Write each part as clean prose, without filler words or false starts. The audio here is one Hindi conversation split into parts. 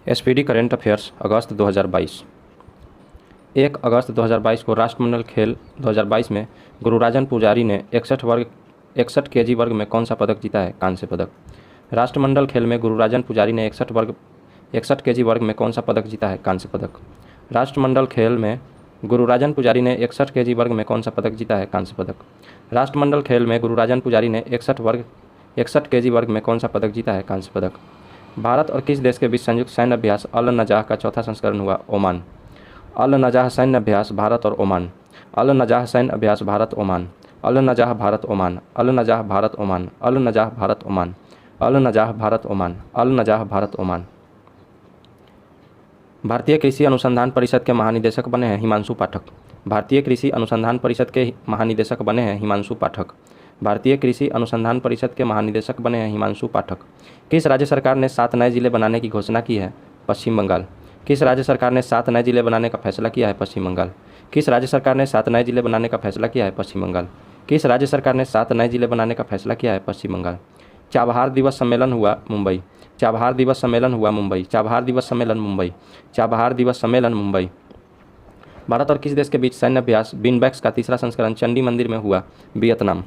एसपीडी करंट अफेयर्स अगस्त 2022। 1 अगस्त 2022 को राष्ट्रमंडल खेल 2022 में गुरुराजन पुजारी ने 61 केजी वर्ग में कौन सा पदक जीता है? कांस्य पदक। राष्ट्रमंडल खेल में गुरुराजन पुजारी ने 61 केजी वर्ग में कौन सा पदक जीता है? कांस्य पदक। राष्ट्रमंडल खेल में गुरुराजन पुजारी ने 61 केजी वर्ग में कौन सा पदक जीता है? कांस्य पदक। राष्ट्रमंडल खेल में गुरुराजन पुजारी ने 61 केजी वर्ग में कौन सा पदक जीता है? कांस्य पदक। भारत और किस देश के बीच संयुक्त सैन्य अभ्यास अल नजाह का चौथा संस्करण हुआ? ओमान। अल नजाह सैन्य अभ्यास भारत और ओमान। अल नजाह सैन्य अभ्यास भारत ओमान। अल नजाह भारत ओमान। अल नजाह भारत ओमान। अल नजाह भारत ओमान। अल नजाह भारत ओमान। अल नजाह भारत ओमान। भारतीय कृषि अनुसंधान परिषद के महानिदेशक बने हैं हिमांशु पाठक। भारतीय कृषि अनुसंधान परिषद के महानिदेशक बने हैं हिमांशु पाठक। भारतीय कृषि अनुसंधान परिषद के महानिदेशक बने हैं हिमांशु पाठक। किस राज्य सरकार ने 7 नए जिले बनाने की घोषणा की है? पश्चिम बंगाल। किस राज्य सरकार ने 7 नए जिले बनाने का फैसला किया है? पश्चिम बंगाल। किस राज्य सरकार ने 7 नए जिले बनाने का फैसला किया है? पश्चिम बंगाल। किस राज्य सरकार ने 7 नए जिले बनाने का फैसला किया है? पश्चिम बंगाल। चाबहार दिवस सम्मेलन हुआ मुंबई। चाबहार दिवस सम्मेलन हुआ मुंबई। चाबहार दिवस सम्मेलन मुंबई। चाबहार दिवस सम्मेलन मुंबई। भारत और किस देश के बीच सैन्य अभ्यास बिनबैक्स का तीसरा संस्करण चंडी मंदिर में हुआ? Vietnam.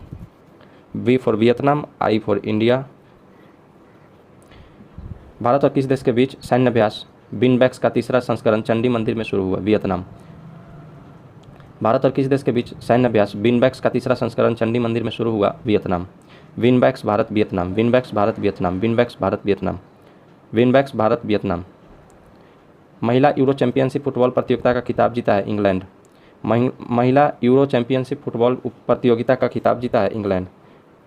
V for Vietnam, I for India. Bharat और किस देश के बीच सैन्य अभ्यास बिनबैक्स का तीसरा संस्करण चंडी मंदिर में शुरू हुआ? वियतनाम। भारत और किस देश के बीच सैन्य अभ्यास बिनबैक्स का तीसरा संस्करण चंडी मंदिर में शुरू हुआ? Vietnam. VINBAX Bharat Vietnam. VINBAX Bharat Vietnam. VINBAX Bharat Vietnam. VINBAX Bharat Vietnam. महिला यूरो चैंपियनशिप फुटबॉल प्रतियोगिता का खिताब जीता है इंग्लैंड। महिला यूरो चैंपियनशिप फुटबॉल प्रतियोगिता का खिताब जीता है इंग्लैंड।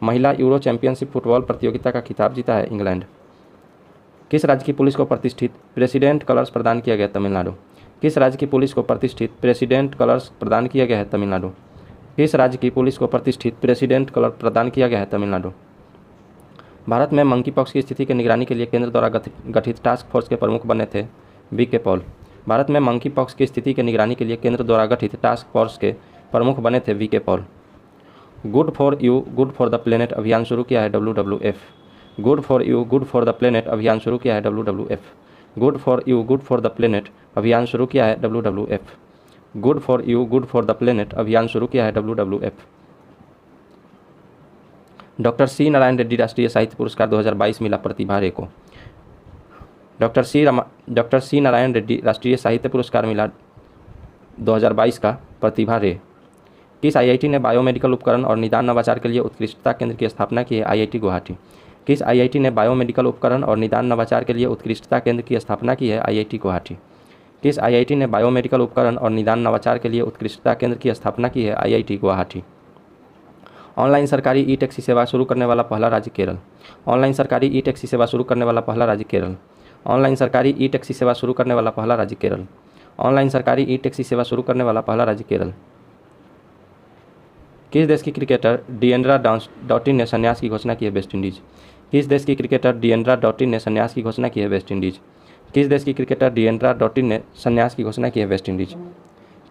महिला यूरो चैंपियनशिप फुटबॉल प्रतियोगिता का खिताब जीता है इंग्लैंड। किस राज्य की पुलिस को प्रतिष्ठित प्रेसिडेंट कलर्स प्रदान किया गया? तमिलनाडु। किस राज्य की पुलिस को प्रतिष्ठित प्रेसिडेंट कलर्स प्रदान किया गया है? तमिलनाडु। किस राज्य की पुलिस को प्रतिष्ठित प्रेसिडेंट कलर प्रदान किया गया है? तमिलनाडु। भारत में मंकी पॉक्स की स्थिति की निगरानी के लिए केंद्र द्वारा गठित टास्क फोर्स के प्रमुख बने थे वी.के. पॉल। भारत में मंकी पॉक्स की स्थिति की निगरानी के लिए केंद्र द्वारा गठित टास्क फोर्स के प्रमुख बने थे VK. Paul. Good for you good for the planet अभियान शुरू किया है WWF। Good for you good for the planet अभियान शुरू किया है WWF। Good for you good for the planet अभियान शुरू किया है WWF। Good for you good for the planet अभियान शुरू किया है WWF। Doctor C Narayan Reddy राष्ट्रीय साहित्य पुरस्कार 2022 मिला प्रतिभा रे को। डॉक्टर सी नारायण रेड्डी राष्ट्रीय साहित्य पुरस्कार मिला 2022 का प्रतिभा रे। किस आईआईटी ने बायोमेडिकल उपकरण और निदान नवाचार के लिए उत्कृष्टता केंद्र की स्थापना की है? आईआईटी गुवाहाटी। किस आईआईटी ने बायोमेडिकल उपकरण और निदान नवाचार के लिए उत्कृष्टता केंद्र की स्थापना की है? आईआईटी गुवाहाटी। किस आईआईटी ने बायोमेडिकल उपकरण और निदान नवाचार के लिए उत्कृष्टता केंद्र की स्थापना की है? आईआईटी गुवाहाटी। ऑनलाइन सरकारी ई टैक्सी सेवा शुरू करने वाला पहला राज्य केरल। ऑनलाइन सरकारी ई टैक्सी सेवा शुरू करने वाला पहला राज्य केरल। ऑनलाइन सरकारी ई टैक्सी सेवा शुरू करने वाला पहला राज्य केरल। ऑनलाइन सरकारी ई टैक्सी सेवा शुरू करने वाला पहला राज्य केरल। किस देश की क्रिकेटर डिएंड्रा डॉटिन ने संन्यास की घोषणा की है? West Indies. किस देश की क्रिकेटर डिएंड्रा डॉटिन ने संन्यास की घोषणा की है? West Indies. किस देश की क्रिकेटर डिएंड्रा डॉटिन ने संन्यास की घोषणा की है? West Indies.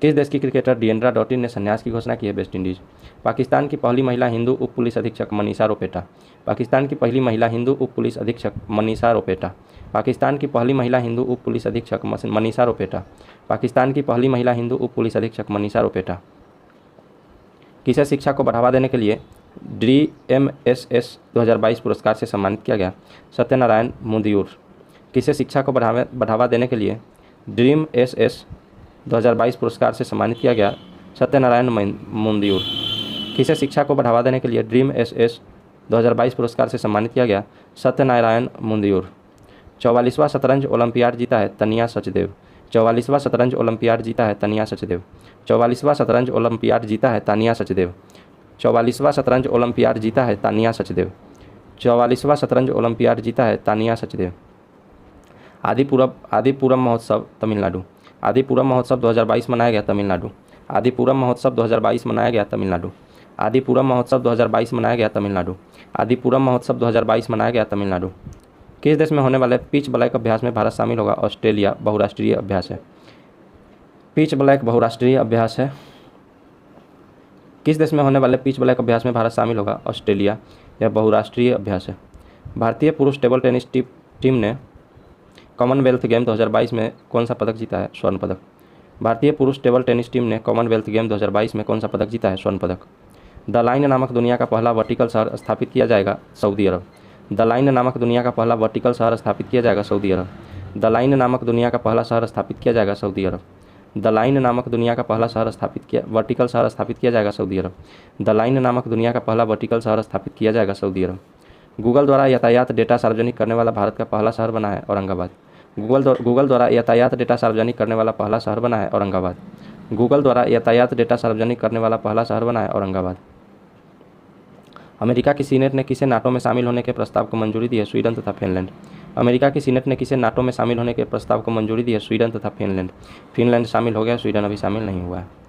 किस देश की क्रिकेटर डिएंड्रा डॉटिन ने संन्यास की घोषणा की है? West Indies. पाकिस्तान की पहली महिला हिंदू उप पुलिस अधीक्षक मनीषा रोपेटा। पाकिस्तान की पहली महिला हिंदू उप पुलिस अधीक्षक मनीषा रोपेटा। पाकिस्तान की पहली महिला हिंदू उप पुलिस अधीक्षक मनीषा रोपेटा। पाकिस्तान की पहली महिला हिंदू उप पुलिस अधीक्षक मनीषा रोपेटा। किसे शिक्षा को बढ़ावा देने के लिए DMSS 2022 पुरस्कार से सम्मानित किया गया? सत्यनारायण मुंदियूर। किसे शिक्षा को बढ़ावा देने के लिए DMSS 2022 पुरस्कार से सम्मानित किया गया? सत्यनारायण मुंदियूर। किसे शिक्षा को बढ़ावा देने के लिए DMSS 2022 पुरस्कार से सम्मानित किया गया? सत्यनारायण मुंदियूर। 44वां शतरंज ओलंपियाड जीता है तनिया सचदेव। 44वां शतरंज ओलंपियाड जीता है तनिया सचदेव। 44वां शतरंज ओलंपियाड जीता है तानिया सचदेव। 44वां शतरंज ओलंपियाड जीता है तानिया सचदेव। 44वां शतरंज ओलंपियाड जीता है तानिया सचदेव। आदिपुरम महोत्सव तमिलनाडु। आदिपुरम महोत्सव 2022 मनाया गया तमिलनाडु। आदिपुरम महोत्सव 2022 मनाया गया तमिलनाडु। आदिपुरम महोत्सव 2022 मनाया गया तमिलनाडु। आदिपुरम महोत्सव 2022 मनाया गया तमिलनाडु। किस देश में होने वाले पिच ब्लैक अभ्यास में भारत शामिल होगा? ऑस्ट्रेलिया। बहुराष्ट्रीय अभ्यास है। पिच ब्लैक बहुराष्ट्रीय अभ्यास है। किस देश में होने वाले पिच ब्लैक अभ्यास में भारत शामिल होगा? ऑस्ट्रेलिया। यह बहुराष्ट्रीय अभ्यास है। भारतीय पुरुष टेबल टेनिस टीम ने कॉमनवेल्थ गेम 2022 में कौन सा पदक जीता है? स्वर्ण पदक। भारतीय पुरुष टेबल टेनिस टीम ने कॉमनवेल्थ गेम 2022 में कौन सा पदक जीता है? स्वर्ण पदक। द लाइन नामक दुनिया का पहला वर्टिकल शहर स्थापित किया जाएगा? Saudi Arab. द लाइन नामक दुनिया का पहला वर्टिकल शहर स्थापित किया जाएगा? Saudi Arab. द लाइन नामक दुनिया का पहला शहर स्थापित किया जाएगा? Saudi Arab. द लाइन नामक दुनिया का पहला शहर वर्टिकल शहर स्थापित किया जाएगा? Saudi Arab. द लाइन नामक दुनिया का पहला वर्टिकल शहर स्थापित किया जाएगा? सऊदी अरब। गूगल द्वारा यातायात डेटा सार्वजनिक करने वाला भारत का पहला शहर बना है? औरंगाबाद। गूगल द्वारा यातायात डेटा सार्वजनिक करने वाला पहला शहर बना है? औरंगाबाद। गूगल द्वारा यातायात डेटा सार्वजनिक करने वाला पहला शहर बना है? औरंगाबाद। अमेरिका की सीनेट ने किसे नाटो में शामिल होने के प्रस्ताव को मंजूरी दी है? स्वीडन तथा फिनलैंड। अमेरिका की सीनेट ने किसे नाटो में शामिल होने के प्रस्ताव को मंजूरी दी है? स्वीडन तथा फिनलैंड। फिनलैंड शामिल हो गया, स्वीडन अभी शामिल नहीं हुआ है।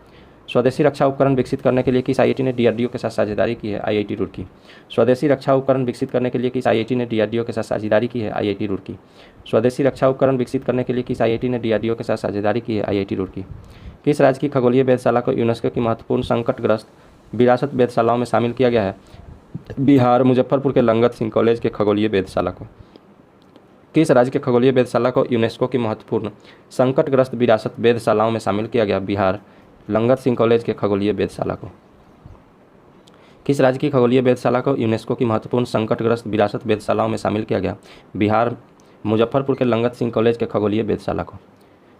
स्वदेशी रक्षा उपकरण विकसित करने के लिए किस आईआईटी ने डीआरडीओ के साथ साझेदारी की है? आईआईटी रुड़की। स्वदेशी रक्षा उपकरण विकसित करने के लिए किस आईआईटी ने डीआरडीओ के साथ साझेदारी की है? आईआईटी रुड़की। स्वदेशी रक्षा उपकरण विकसित करने के लिए किस आईआईटी ने डीआरडीओ के साथ साझेदारी की है? आईआईटी रुड़की। किस राज्य की खगोलीय वेधशाला को यूनेस्को की महत्वपूर्ण संकटग्रस्त विरासत वेधशालाओं में शामिल किया गया है? बिहार। मुजफ्फरपुर के लंगत सिंह कॉलेज के खगोलीय वेधशाला को। किस राज्य के खगोलीय वेधशाला को यूनेस्को की महत्वपूर्ण संकटग्रस्त विरासत वेधशालाओं में शामिल किया गया? बिहार। लंगत सिंह कॉलेज के खगोलीय वेधशाला को। किस राज्य की खगोलीय वेधशाला को यूनेस्को की महत्वपूर्ण संकटग्रस्त विरासत वेधशालाओं में शामिल किया गया? बिहार। मुजफ्फरपुर के लंगत सिंह कॉलेज के खगोलीय वेधशाला को।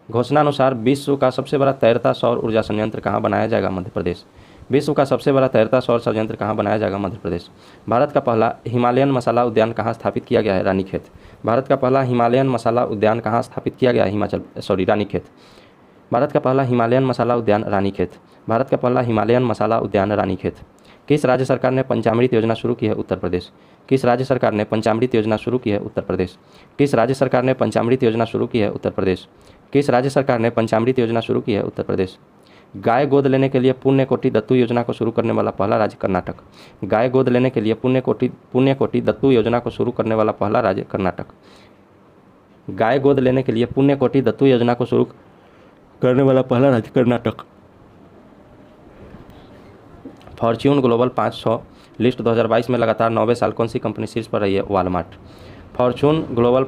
घोषणानुसार विश्व का सबसे बड़ा तैरता सौर ऊर्जा संयंत्र कहाँ बनाया जाएगा? मध्य प्रदेश। विश्व का सबसे बड़ा तैरता सौर संयंत्र कहाँ बनाया जाएगा? मध्य प्रदेश। भारत का पहला हिमालयन मसाला उद्यान कहाँ स्थापित किया गया है? रानीखेत। भारत का पहला हिमालयन मसाला उद्यान कहाँ स्थापित किया गया है? रानीखेत। भारत का पहला हिमालयन मसाला उद्यान रानीखेत। भारत का पहला हिमालयन मसाला उद्यान रानीखेत। किस राज्य सरकार ने पंचामृत योजना शुरू की है? उत्तर प्रदेश। किस राज्य सरकार ने पंचामृत योजना शुरू की है? उत्तर प्रदेश। किस राज्य सरकार ने पंचामृत योजना शुरू की है? उत्तर प्रदेश। किस राज्य सरकार ने पंचामृत योजना शुरू की है? उत्तर प्रदेश। गाय गोद लेने के लिए पुण्य कोटि दत्तू योजना को शुरू करने वाला पहला राज्य? कर्नाटक। गाय गोद लेने के लिए पुण्य कोटि दत्तू योजना को शुरू करने वाला पहला राज्य? कर्नाटक। गाय गोद लेने के लिए पुण्य कोटि दत्तू योजना को शुरू करने वाला पहला राज्य? कर्नाटक। फॉर्च्यून ग्लोबल 500 लिस्ट 2022 में लगातार 9वें साल कौन सी कंपनी शीर्ष पर रही है? वॉलमार्ट। फॉर्च्यून ग्लोबल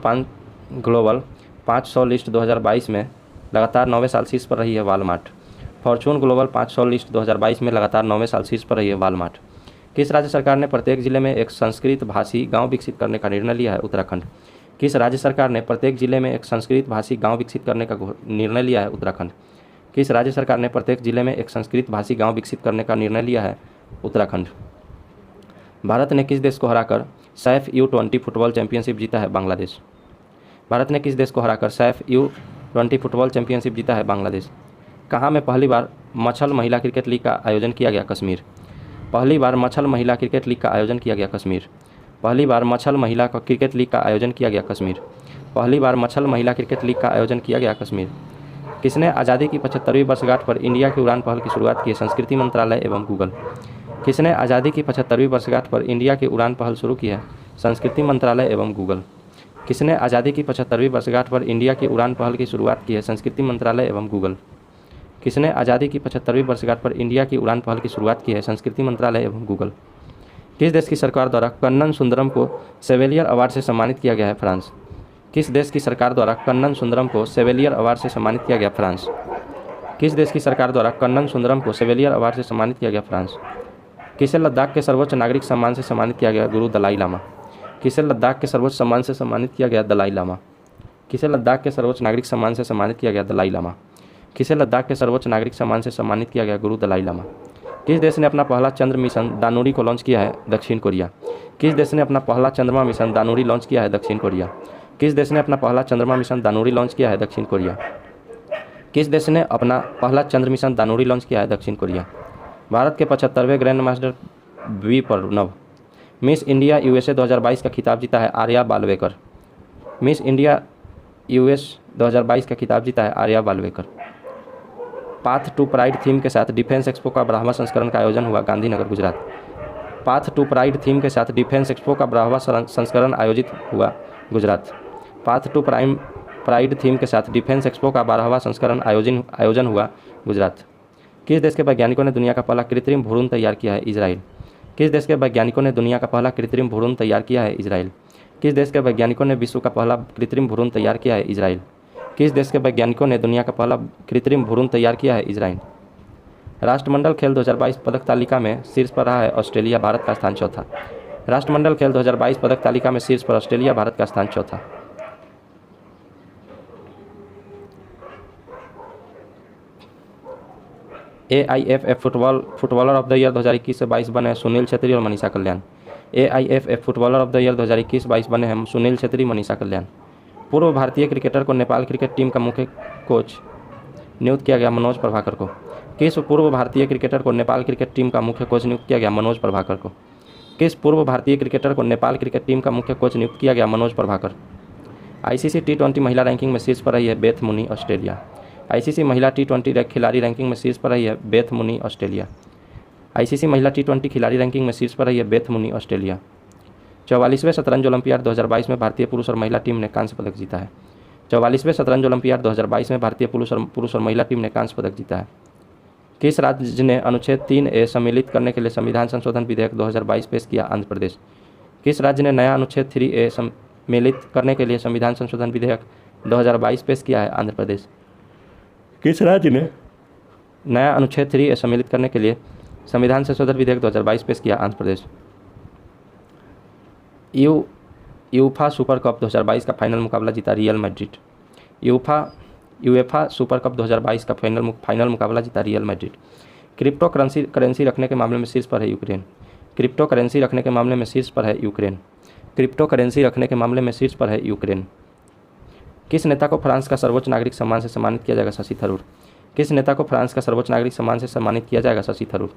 500 लिस्ट 2022 में लगातार 9वें साल शीर्ष पर रही है वॉलमार्ट। फॉर्च्यून ग्लोबल 500 लिस्ट 2022 में लगातार 9वें साल शीर्ष पर रही है वॉलमार्ट। किस राज्य सरकार ने प्रत्येक जिले में एक संस्कृत भाषी गांव विकसित करने का निर्णय लिया है? उत्तराखंड। किस राज्य सरकार ने प्रत्येक जिले में एक संस्कृत भाषी गांव विकसित करने का निर्णय लिया है? उत्तराखंड। किस राज्य सरकार ने प्रत्येक जिले में एक संस्कृत भाषी गांव विकसित करने का निर्णय लिया है? उत्तराखंड। भारत ने किस देश को हराकर सैफ U20 फुटबॉल चैंपियनशिप जीता है? बांग्लादेश। भारत ने किस देश को हराकर सैफ U20 फुटबॉल चैंपियनशिप जीता है? बांग्लादेश। कहाँ में पहली बार मछल महिला क्रिकेट लीग का आयोजन किया गया? कश्मीर। पहली बार मछल महिला क्रिकेट लीग का आयोजन किया गया? कश्मीर। पहली बार मछल महिला क्रिकेट लीग का आयोजन किया गया? कश्मीर। पहली बार मछल महिला क्रिकेट लीग का आयोजन किया गया? कश्मीर। किसने आज़ादी की 75वीं वर्षगांठ पर इंडिया की उड़ान पहल की शुरुआत की है? संस्कृति मंत्रालय एवं गूगल। किसने आज़ादी की 75वीं वर्षगांठ पर इंडिया की उड़ान पहल शुरू की है? संस्कृति मंत्रालय एवं गूगल। किसने आज़ादी की 75वीं वर्षगांठ पर इंडिया की उड़ान पहल की शुरुआत की है? संस्कृति मंत्रालय एवं गूगल। किसने आज़ादी की 75वीं वर्षगांठ पर इंडिया की उड़ान पहल की शुरुआत की है? संस्कृति मंत्रालय एवं गूगल। किस देश की सरकार द्वारा कन्नन सुंदरम को सेवेलियर अवार्ड से सम्मानित किया गया है? फ्रांस। किस देश की सरकार द्वारा कन्नन सुंदरम को सेवेलियर अवार्ड से सम्मानित किया गया? फ्रांस। किस देश की सरकार द्वारा कन्नन सुंदरम को सेवेलियर अवार्ड से सम्मानित किया गया? फ्रांस। किसे लद्दाख के सर्वोच्च नागरिक सम्मान से सम्मानित किया गया? गुरु दलाई लामा। किसे लद्दाख के सर्वोच्च सम्मान से सम्मानित किया गया? दलाई लामा। किसे लद्दाख के सर्वोच्च नागरिक सम्मान से सम्मानित किया गया? दलाई लामा। किसे लद्दाख के सर्वोच्च नागरिक सम्मान से सम्मानित किया गया? गुरु दलाई लामा। किस देश ने अपना पहला चंद्र मिशन दानुरी को लॉन्च किया है? दक्षिण कोरिया। किस देश ने अपना पहला चंद्रमा मिशन दानुरी लॉन्च किया है? दक्षिण कोरिया। किस देश ने अपना पहला चंद्रमा मिशन दानुरी लॉन्च किया है? दक्षिण कोरिया। किस देश ने अपना पहला चंद्र मिशन दानुरी लॉन्च किया है? दक्षिण कोरिया। भारत के 75वें grandmaster B Pranav. Miss India USA 2022 का खिताब जीता है Arya Balvekar. Miss India US 2022 का खिताब जीता है Arya Balvekar. Path to pride theme के साथ डिफेंस एक्सपो का 12वां संस्करण का आयोजन हुआ? Gandhinagar, Gujarat. Path to pride theme के साथ डिफेंस एक्सपो का 12वां संस्करण आयोजित हुआ? Gujarat. Path to pride theme के साथ डिफेंस एक्सपो का 12वां संस्करण आयोजन हुआ? गुजरात। किस देश के वैज्ञानिकों ने दुनिया का पहला कृत्रिम भ्रूण तैयार किया है? इजराइल। किस देश के वैज्ञानिकों ने दुनिया का पहला कृत्रिम भ्रूण तैयार किया है? इजराइल। किस देश के वैज्ञानिकों ने विश्व का पहला कृत्रिम भ्रूण तैयार किया है? इजराइल। किस देश के वैज्ञानिकों ने दुनिया का पहला कृत्रिम भ्रूण तैयार किया है? इजराइल। राष्ट्रमंडल खेल 2022 पदक तालिका में शीर्ष पर रहा है ऑस्ट्रेलिया, भारत का स्थान चौथा। राष्ट्रमंडल खेल 2022 पदक तालिका में शीर्ष पर ऑस्ट्रेलिया, भारत का स्थान चौथा। AIFF footballer of the year 2021 से 22 बने हैं सुनील छेत्री और मनीषा कल्याण। AIFF footballer of the year 2021-22 बने हैं सुनील छेत्री, मनीषा कल्याण। पूर्व भारतीय क्रिकेटर को नेपाल क्रिकेट टीम का मुख्य कोच नियुक्त किया गया? मनोज प्रभाकर को। किस पूर्व भारतीय क्रिकेटर को नेपाल क्रिकेट टीम का मुख्य कोच नियुक्त किया गया? मनोज प्रभाकर को। किस पूर्व भारतीय क्रिकेटर को नेपाल क्रिकेट टीम का मुख्य कोच नियुक्त किया गया? मनोज प्रभाकर। ICC T20 महिला रैंकिंग में शीर्ष पर रही है बेथ मुनी, ऑस्ट्रेलिया। ICC महिला T20 खिलाड़ी रैंकिंग में शीर्ष पर रही है बेथ मुनी, ऑस्ट्रेलिया। ICC महिला T20 खिलाड़ी रैंकिंग में शीर्ष पर रही है बेथ मुनी, ऑस्ट्रेलिया। 44वें शतरंज ओलंपियाड 2022 में भारतीय पुरुष और महिला टीम ने कांस्य पदक जीता है। 44वें शतरंज ओलंपियाड 2022 में भारतीय पुरुष और महिला टीम ने कांस्य पदक जीता है। किस राज्य ने अनुच्छेद 3A सम्मिलित करने के लिए संविधान संशोधन विधेयक 2022 पेश किया? आंध्र प्रदेश। किस राज्य ने नया अनुच्छेद 3A सम्मिलित करने के लिए संविधान संशोधन विधेयक 2022 पेश किया है? आंध्र प्रदेश। किस राज्य ने नया अनुच्छेद 3A सम्मिलित करने के लिए संविधान संशोधन विधेयक 2022 पेश किया? Andhra Pradesh. UEFA super cup 2022 का फाइनल मुकाबला जीता real Madrid. UEFA super cup 2022 का फाइनल मुकाबला जीता रियल मैड्रिड। क्रिप्टो करेंसी रखने के मामले में शीर्ष पर है यूक्रेन। क्रिप्टो करेंसी रखने के मामले में शीर्ष पर है यूक्रेन। क्रिप्टो करेंसी रखने के मामले में शीर्ष पर है यूक्रेन। किस नेता को फ्रांस का सर्वोच्च नागरिक सम्मान से सम्मानित किया जाएगा? शशि थरूर। किस नेता को फ्रांस का सर्वोच्च नागरिक सम्मान से सम्मानित किया जाएगा? शशि थरूर।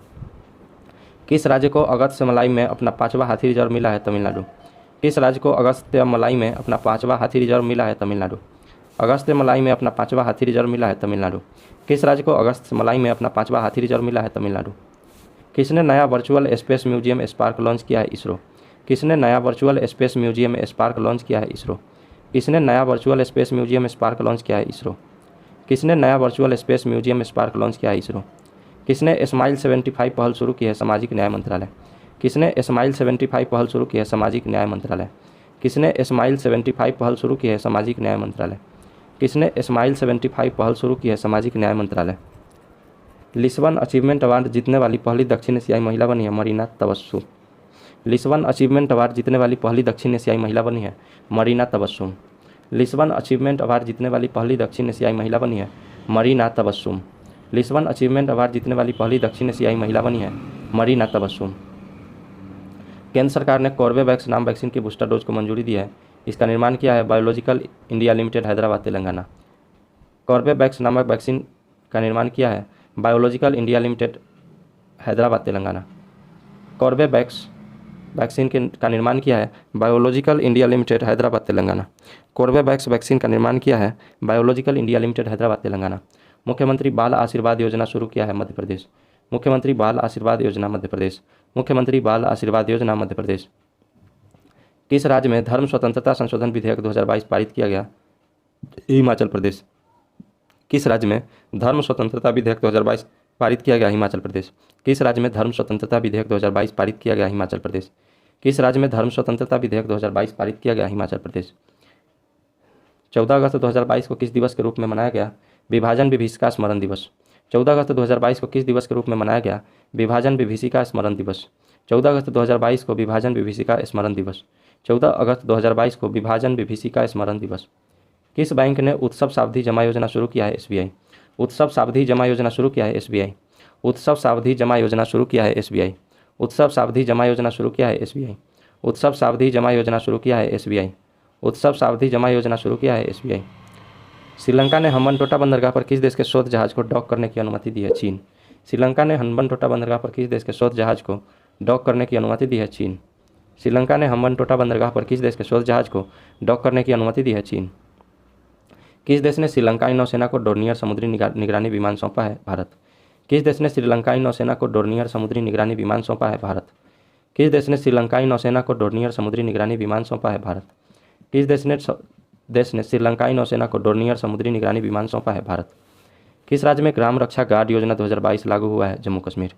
किस राज्य को अगस्त मलाई में अपना 5वां हाथी रिजर्व मिला है? तमिलनाडु। किस राज्य को अगस्त मलाई में अपना 5वां हाथी रिजर्व मिला है? तमिलनाडु। अगस्त मलाई में अपना 5वां हाथी रिजर्व मिला है? तमिलनाडु। किस राज्य को अगस्त मलाई में अपना 5वां हाथी रिजर्व मिला है? तमिलनाडु। किसने नया virtual space museum spark launch किया है? इसरो। किसने नया virtual space museum spark launch किया है? इसरो। किसने नया virtual space museum spark launch किया है? इसरो। किसने नया virtual space museum spark launch किया है? इसरो। किसने स्माइल 75 पहल शुरू की है? सामाजिक न्याय मंत्रालय। किसने स्माइल 75 पहल शुरू की है? सामाजिक न्याय मंत्रालय। किसने स्माइल 75 पहल शुरू की है? सामाजिक न्याय मंत्रालय। किसने स्माइल 75 पहल शुरू की है? सामाजिक न्याय मंत्रालय। लिस्बन अचीवमेंट अवार्ड जीतने वाली पहली दक्षिण एशियाई महिला बनी है Marina Tabassum. Lisbon achievement award जीतने वाली पहली दक्षिण एशियाई महिला बनी है Marina Tabassum. Lisbon achievement award जीतने वाली पहली दक्षिण एशियाई महिला बनी है Marina Tabassum. Lisbon achievement award जीतने वाली पहली दक्षिण एशियाई महिला बनी है मरीना तबस्सुम। केंद्र सरकार ने कॉर्बेवैक्स नाम वैक्सीन की बूस्टर डोज को मंजूरी दी है। इसका निर्माण किया है biological India limited, Hyderabad, Telangana. Corbevax नामक वैक्सीन का निर्माण किया है biological India limited, Hyderabad, Telangana. Corbevax vaccine का निर्माण किया है biological India limited, Hyderabad, Telangana. Corbevax vaccine का निर्माण किया है biological India limited, Hyderabad, Telangana. मुख्यमंत्री बाल आशीर्वाद योजना शुरू किया है मध्य प्रदेश। मुख्यमंत्री बाल आशीर्वाद योजना मध्य प्रदेश। मुख्यमंत्री बाल आशीर्वाद योजना मध्य प्रदेश। किस राज्य में धर्म स्वतंत्रता संशोधन विधेयक 2022 पारित किया गया? हिमाचल प्रदेश। किस राज्य में धर्म स्वतंत्रता विधेयक 2022 पारित किया गया? हिमाचल प्रदेश। किस राज्य में धर्म स्वतंत्रता विधेयक 2022 पारित किया गया? हिमाचल प्रदेश। किस राज्य में धर्म स्वतंत्रता विधेयक 2022 पारित किया गया? हिमाचल प्रदेश। 14 अगस्त 2022 को किस दिवस के रूप में मनाया गया? विभाजन विभीषिका स्मरण दिवस। 14 अगस्त 2022 को किस दिवस के रूप में मनाया गया? विभाजन विभीषिका स्मरण दिवस। 14 अगस्त 2022 को विभाजन विभीषिका स्मरण दिवस। 14 अगस्त 2022 को विभाजन विभीषिका स्मरण दिवस। किस बैंक ने उत्सव सावधि जमा योजना शुरू किया है? SBI। उत्सव सावधि जमा योजना शुरू किया है SBI। उत्सव सावधि जमा योजना शुरू किया है SBI। उत्सव सावधि जमा योजना शुरू किया है SBI। उत्सव सावधि जमा योजना शुरू किया है SBI। उत्सव सावधि जमा योजना शुरू किया है SBI। श्रीलंका ने हम्बनटोटा बंदरगाह पर किस देश के शोध जहाज को डॉक करने की अनुमति दी है? चीन। श्रीलंका ने हम्बनटोटा बंदरगाह पर किस देश के शोध जहाज को डॉक करने की अनुमति दी है? चीन। श्रीलंका ने हम्बनटोटा बंदरगाह पर किस देश के शोध जहाज को डॉक करने की अनुमति दी है? चीन। किस देश ने श्रीलंकाई नौसेना को डोर्नियर समुद्री निगरानी विमान सौंपा है? भारत। किस देश ने श्रीलंकाई नौसेना को डोर्नियर समुद्री निगरानी विमान सौंपा है? भारत। किस देश ने श्रीलंकाई नौसेना को डोर्नियर समुद्री निगरानी विमान सौंपा है? भारत। किस देश ने श्रीलंकाई नौसेना को डोर्नियर समुद्री निगरानी विमान सौंपा है? भारत। किस राज्य में ग्राम रक्षा गार्ड योजना 2022 लागू हुआ है? जम्मू कश्मीर।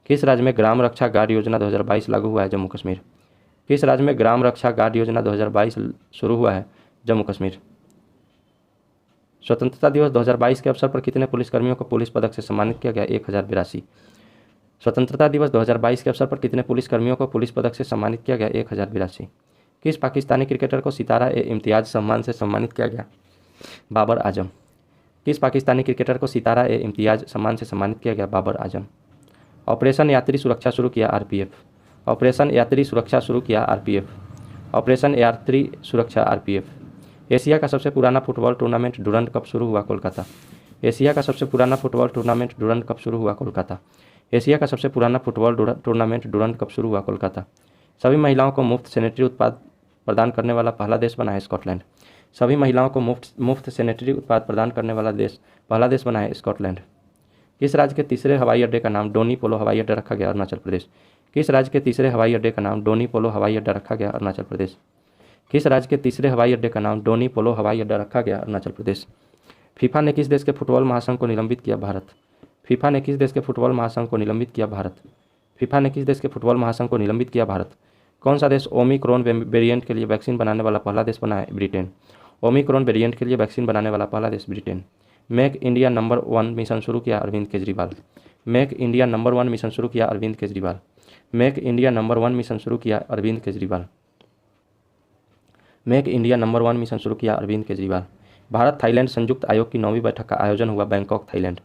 किस राज्य में ग्राम रक्षा गार्ड योजना 2022 लागू हुआ है? जम्मू कश्मीर। किस राज्य में ग्राम रक्षा गार्ड योजना 2022 शुरू हुआ है? जम्मू कश्मीर। स्वतंत्रता दिवस 2022 के अवसर पर कितने पुलिसकर्मियों को पुलिस पदक से सम्मानित किया गया? 1082। स्वतंत्रता दिवस 2022 के अवसर पर कितने पुलिसकर्मियों को पुलिस पदक से सम्मानित किया गया? 1082। किस पाकिस्तानी क्रिकेटर को सितारा-ए-इम्तियाज सम्मान से सम्मानित किया गया? बाबर आजम। किस पाकिस्तानी क्रिकेटर को सितारा-ए-इम्तियाज सम्मान से सम्मानित किया गया? बाबर आजम। ऑपरेशन यात्री सुरक्षा शुरू किया आरपीएफ। ऑपरेशन यात्री सुरक्षा शुरू किया आरपीएफ। ऑपरेशन यात्री सुरक्षा आरपीएफ। एशिया का सबसे पुराना फुटबॉल टूर्नामेंट डुरंड कप शुरू हुआ? कोलकाता। एशिया का सबसे पुराना फुटबॉल टूर्नामेंट डुरंड कप शुरू हुआ? कोलकाता। एशिया का सबसे पुराना फुटबॉल टूर्नामेंट डुरंड कप शुरू हुआ? कोलकाता। सभी महिलाओं को मुफ्त सैनिटरी उत्पाद प्रदान करने वाला पहला देश बना है स्कॉटलैंड। सभी महिलाओं को मुफ्त सैनिटरी उत्पाद प्रदान करने वाला पहला देश बना है स्कॉटलैंड। किस राज्य के तीसरे हवाई अड्डे का नाम डोनी पोलो हवाई अड्डा रखा गया? अरुणाचल प्रदेश। किस राज्य के तीसरे हवाई अड्डे का नाम डोनी पोलो हवाई अड्डा रखा गया? अरुणाचल प्रदेश। किस राज्य के तीसरे हवाई अड्डे का नाम डोनी पोलो हवाई अड्डा रखा गया? अरुणाचल प्रदेश। फीफा ने किस देश के फुटबॉल महासंघ को निलंबित किया? भारत। फीफा ने किस देश के फुटबॉल महासंघ को निलंबित किया? भारत। फीफा ने किस देश के फुटबॉल महासंघ को निलंबित किया? भारत। कौन सा देश ओमिक्रॉन वेरिएंट के लिए वैक्सीन बनाने वाला पहला देश बना है? ब्रिटेन। ओमिक्रॉन वेरिएंट के लिए वैक्सीन बनाने वाला पहला देश Britain. Make India number 1 mission शुरू किया Arvind Kejriwal. Make India number 1 mission शुरू किया Arvind Kejriwal. Make India number 1 mission शुरू किया Arvind Kejriwal. Make India number 1 mission शुरू किया अरविंद केजरीवाल। भारत थाईलैंड संयुक्त आयोग की 9वीं बैठक का आयोजन हुआ? Bangkok Thailand.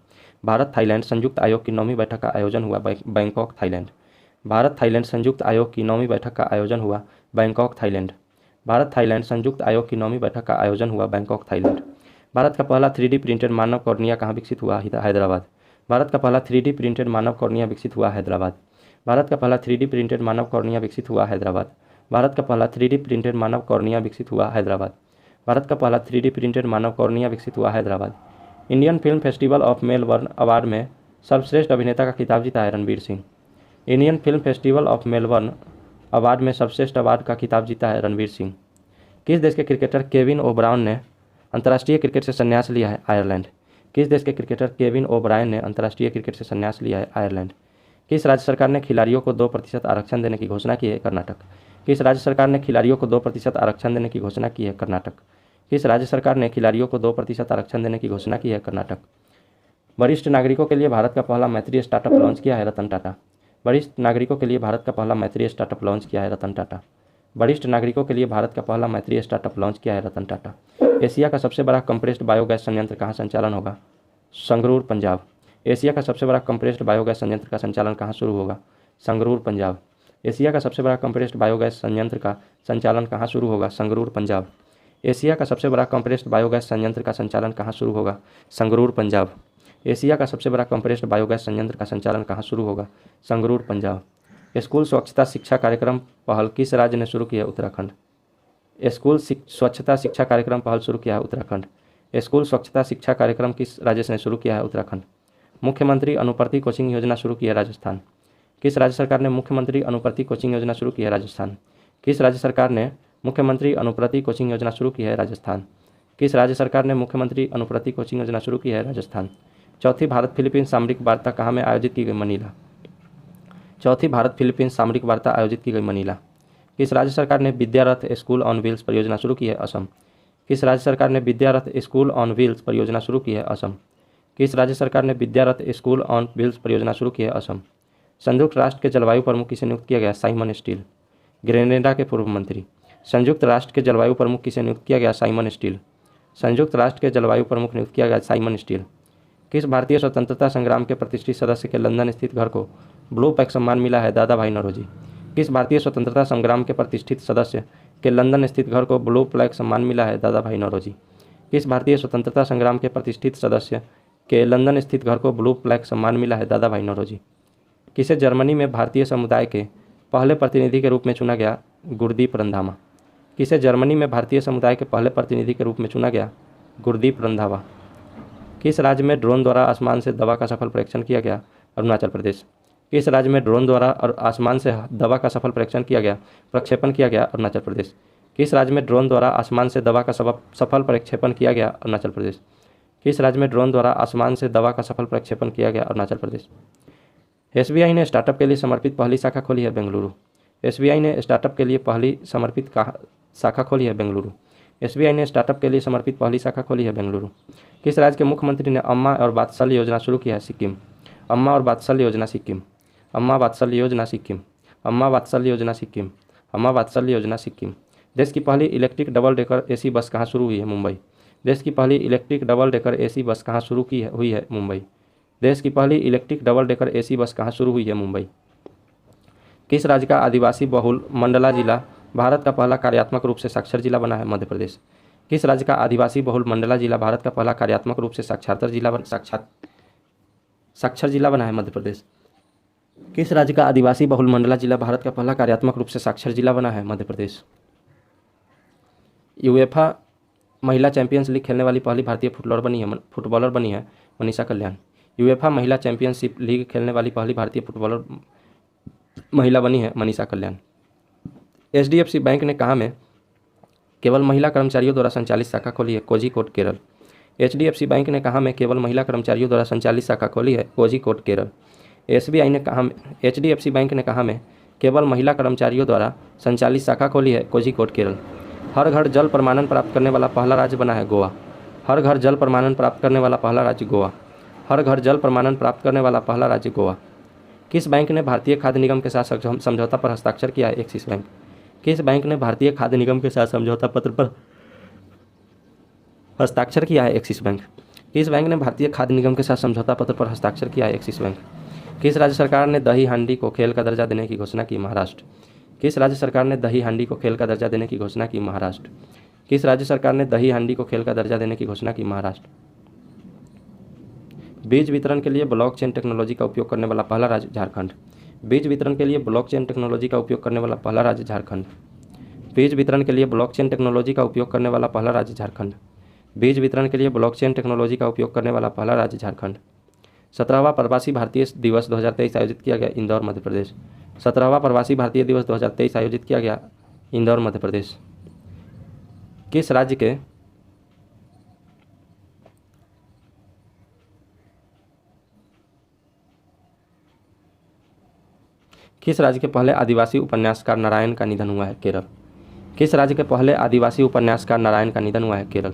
भारत थाईलैंड संयुक्त आयोग की 9वीं बैठक का आयोजन हुआ? Bangkok Thailand. भारत थाईलैंड संयुक्त आयोग की 9वीं बैठक का आयोजन हुआ? Bangkok Thailand. भारत थाईलैंड संयुक्त आयोग की 9वीं बैठक का आयोजन हुआ? Bangkok Thailand. भारत का पहला 3D प्रिंटेड मानव कॉर्निया कहाँ विकसित हुआ? हैदराबाद। भारत का पहला 3D प्रिंटेड मानव कॉर्निया विकसित हुआ? हैदराबाद। भारत का पहला 3D प्रिंटेड मानव कॉर्निया विकसित हुआ? हैदराबाद। भारत का पहला 3D प्रिंटेड मानव कॉर्निया विकसित हुआ? हैदराबाद। भारत का पहला 3D प्रिंटेड मानव कॉर्निया विकसित हुआ? Hyderabad. Indian film festival of Melbourne award में सर्वश्रेष्ठ अभिनेता का खिताब जीता है? Ranveer Singh. Indian film festival of Melbourne award में सर्वश्रेष्ठ अवार्ड का खिताब जीता है? रणवीर सिंह। किस देश के क्रिकेटर केविन ओब्रायन ने अंतर्राष्ट्रीय क्रिकेट से संन्यास लिया है? आयरलैंड। किस देश के क्रिकेटर केविन ओब्रायन ने अंतर्राष्ट्रीय क्रिकेट से संन्यास लिया है? आयरलैंड। किस राज्य सरकार ने खिलाड़ियों को 2% आरक्षण देने की घोषणा की है? कर्नाटक। किस राज्य सरकार ने खिलाड़ियों को 2% आरक्षण देने की घोषणा की है? कर्नाटक। किस राज्य सरकार ने खिलाड़ियों को 2% आरक्षण देने की घोषणा की है? कर्नाटक। वरिष्ठ नागरिकों के लिए भारत का पहला मैत्री स्टार्टअप लॉन्च किया है? रतन टाटा। वरिष्ठ नागरिकों के लिए भारत का पहला मैत्री स्टार्टअप लॉन्च किया है? रतन टाटा। वरिष्ठ नागरिकों के लिए भारत का पहला मैत्री स्टार्टअप लॉन्च किया है? रतन टाटा। एशिया का सबसे बड़ा कंप्रेस्ड बायोगैस संयंत्र कहाँ संचालन होगा? संगरूर, पंजाब। एशिया का सबसे बड़ा कंप्रेस्ड बायोगैस संयंत्र का संचालन कहाँ शुरू होगा? संगरूर, पंजाब। एशिया का सबसे बड़ा कंप्रेस्ड बायोगैस संयंत्र का संचालन कहाँ शुरू होगा? संगरूर, पंजाब। एशिया का सबसे बड़ा कंप्रेस्ड बायोगैस संयंत्र का संचालन कहाँ शुरू होगा? संगरूर, पंजाब। एशिया का सबसे बड़ा कंप्रेस्ड बायोगैस संयंत्र का संचालन कहाँ शुरू होगा? संगरूर, पंजाब। स्कूल स्वच्छता शिक्षा कार्यक्रम पहल किस राज्य ने शुरू किया है? उत्तराखंड। स्कूल स्वच्छता शिक्षा कार्यक्रम पहल शुरू किया है? उत्तराखंड। स्कूल स्वच्छता शिक्षा कार्यक्रम किस राज्य ने शुरू किया है? उत्तराखंड। मुख्यमंत्री अनुप्रति कोचिंग योजना शुरू की है? राजस्थान। किस राज्य सरकार ने मुख्यमंत्री अनुप्रति कोचिंग योजना शुरू की है? राजस्थान। किस राज्य सरकार ने मुख्यमंत्री अनुप्रति कोचिंग योजना शुरू की है? राजस्थान। किस राज्य सरकार ने मुख्यमंत्री अनुप्रति कोचिंग योजना शुरू की है? राजस्थान। चौथी भारत फिलीपींस सामरिक वार्ता कहाँ में आयोजित की गई? मनीला। चौथी भारत फिलीपींस सामरिक वार्ता आयोजित की गई? मनीला। किस राज्य सरकार ने विद्यारथ स्कूल ऑन व्हील्स परियोजना शुरू की है? असम। किस राज्य सरकार ने विद्यारथ स्कूल ऑन व्हील्स परियोजना शुरू की है? असम। किस राज्य सरकार ने विद्यारथ स्कूल ऑन व्हील्स परियोजना शुरू की है? असम। संयुक्त राष्ट्र के जलवायु प्रमुख किसे नियुक्त किया गया? Simon Stiell. ग्रेनेडा के पूर्व मंत्री। संयुक्त राष्ट्र के जलवायु प्रमुख किसे नियुक्त किया गया? Simon Stiell. संयुक्त राष्ट्र के जलवायु प्रमुख नियुक्त किया गया? Simon Stiell. किस भारतीय स्वतंत्रता संग्राम के प्रतिष्ठित सदस्य के लंदन स्थित घर को ब्लू पैक सम्मान मिला है? दादा भाई नौरोजी। किस भारतीय स्वतंत्रता संग्राम के प्रतिष्ठित सदस्य के लंदन स्थित घर को ब्लू प्लैक सम्मान मिला है? दादा भाई नौरोजी। किस भारतीय स्वतंत्रता संग्राम के प्रतिष्ठित सदस्य के लंदन स्थित घर को ब्लू प्लैक सम्मान मिला है? दादा भाई नौरोजी। किसे जर्मनी में भारतीय समुदाय के पहले प्रतिनिधि के रूप में चुना गया? गुरदीप रंधावा। किसे जर्मनी में भारतीय समुदाय के पहले प्रतिनिधि के रूप में चुना गया? गुरदीप रंधावा। किस राज्य में ड्रोन द्वारा आसमान से दवा का सफल परीक्षण किया गया? अरुणाचल प्रदेश। किस राज्य में ड्रोन द्वारा और आसमान से दवा का सफल प्रक्षेपण किया गया? अरुणाचल प्रदेश। किस राज्य में ड्रोन द्वारा आसमान से दवा का सफल प्रक्षेपण किया गया? अरुणाचल प्रदेश। किस राज्य में ड्रोन द्वारा आसमान से दवा का सफल प्रक्षेपण किया गया? अरुणाचल प्रदेश। एसबीआई ने स्टार्टअप के लिए समर्पित पहली शाखा खोली है? बेंगलुरु। SBI ने स्टार्टअप के लिए पहली समर्पित शाखा खोली है बेंगलुरु। SBI ने स्टार्टअप के लिए समर्पित पहली शाखा खोली है बेंगलुरु। किस राज्य के मुख्यमंत्री ने अम्मा और वात्सल्य योजना शुरू की है? सिक्किम। अम्मा और वात्सल्य योजना सिक्किम। अम्मा वात्सल्य योजना सिक्किम। अम्मा वात्सल्य योजना सिक्किम। अम्मा वात्सल्य योजना सिक्किम। देश की पहली इलेक्ट्रिक डबल डेकर AC बस कहाँ शुरू हुई है? मुंबई। देश की पहली इलेक्ट्रिक डबल डेकर AC बस कहाँ शुरू हुई है? मुंबई। देश की पहली इलेक्ट्रिक डबल डेकर AC बस कहाँ शुरू हुई है? मुंबई। किस राज्य का आदिवासी बहुल मंडला जिला भारत का पहला कार्यात्मक रूप से साक्षर जिला बना है? मध्य प्रदेश। किस राज्य का आदिवासी बहुल मंडला जिला भारत का पहला कार्यात्मक रूप से साक्षर जिला बना है? मध्य प्रदेश। किस राज्य का आदिवासी बहुल मंडला जिला भारत का पहला कार्यात्मक रूप से साक्षर जिला बना है? मध्य प्रदेश। यूएफा महिला चैंपियंस लीग खेलने वाली पहली भारतीय फुटबॉलर बनी है मनीषा कल्याण। यूएफा महिला चैंपियनशिप लीग खेलने वाली पहली भारतीय फुटबॉलर महिला बनी है मनीषा कल्याण। HDFC बैंक ने कहाँ में केवल महिला कर्मचारियों द्वारा संचालित शाखा खोली है? कोझिकोड, केरल। HDFC बैंक ने कहाँ में केवल महिला कर्मचारियों द्वारा संचालित शाखा खोली है? कोझिकोड, केरल। HDFC बैंक ने कहाँ में केवल महिला कर्मचारियों द्वारा संचालित शाखा खोली है? कोझिकोड, केरल। हर घर जल प्रमाणन प्राप्त करने वाला पहला राज्य बना है गोवा। हर घर जल प्रमाणन प्राप्त करने वाला पहला राज्य गोवा। हर घर जल प्रमाणन प्राप्त करने वाला पहला राज्य गोवा। किस बैंक ने भारतीय खाद्य निगम के साथ समझौता पर हस्ताक्षर किया है? Axis bank. किस बैंक ने भारतीय खाद्य निगम के साथ समझौता पत्र पर हस्ताक्षर किया है? Axis bank. किस बैंक ने भारतीय खाद्य निगम के साथ समझौता पत्र पर हस्ताक्षर किया है? Axis bank. किस राज्य सरकार ने दही हांडी को खेल का दर्जा देने की घोषणा की? महाराष्ट्र। किस राज्य सरकार ने दही हांडी को खेल का दर्जा देने की घोषणा की? महाराष्ट्र। किस राज्य सरकार ने दही हांडी को खेल का दर्जा देने की घोषणा की? महाराष्ट्र। बीज वितरण के लिए ब्लॉकचेन टेक्नोलॉजी का उपयोग करने वाला पहला राज्य झारखंड। बीज वितरण के लिए ब्लॉकचेन टेक्नोलॉजी का उपयोग करने वाला पहला राज्य झारखंड। बीज वितरण के लिए ब्लॉकचेन टेक्नोलॉजी का उपयोग करने वाला पहला राज्य झारखंड। बीज वितरण के लिए ब्लॉकचेन टेक्नोलॉजी का उपयोग करने वाला पहला राज्य झारखंड। 17वां प्रवासी भारतीय दिवस 2023 आयोजित किया गया इंदौर, मध्य प्रदेश। 17वां प्रवासी भारतीय दिवस 2023 आयोजित किया गया इंदौर, मध्य प्रदेश। किस राज्य के पहले आदिवासी उपन्यासकार नारायण का निधन हुआ है? केरल। किस राज्य के पहले आदिवासी उपन्यासकार नारायण का निधन हुआ है? केरल।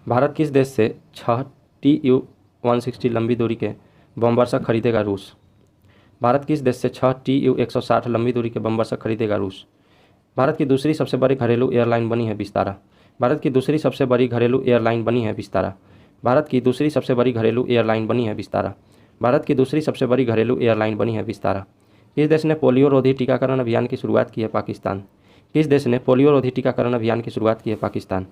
भारत किस देश से 6 TU-160 लंबी दूरी के बमवर्षक खरीदेगा? रूस। भारत किस देश से 6 TU-160 लंबी दूरी के बमवर्षक खरीदेगा? रूस। भारत की दूसरी सबसे बड़ी घरेलू एयरलाइन बनी है विस्तारा। भारत की दूसरी सबसे बड़ी घरेलू एयरलाइन बनी है विस्तारा। भारत की दूसरी सबसे बड़ी घरेलू एयरलाइन बनी है विस्तारा। भारत की दूसरी सबसे बड़ी घरेलू एयरलाइन बनी है विस्तारा। किस देश ने पोलियो रोधी टीकाकरण अभियान की शुरुआत की है? पाकिस्तान। किस देश ने पोलियो रोधी टीकाकरण अभियान की शुरुआत की है? पाकिस्तान।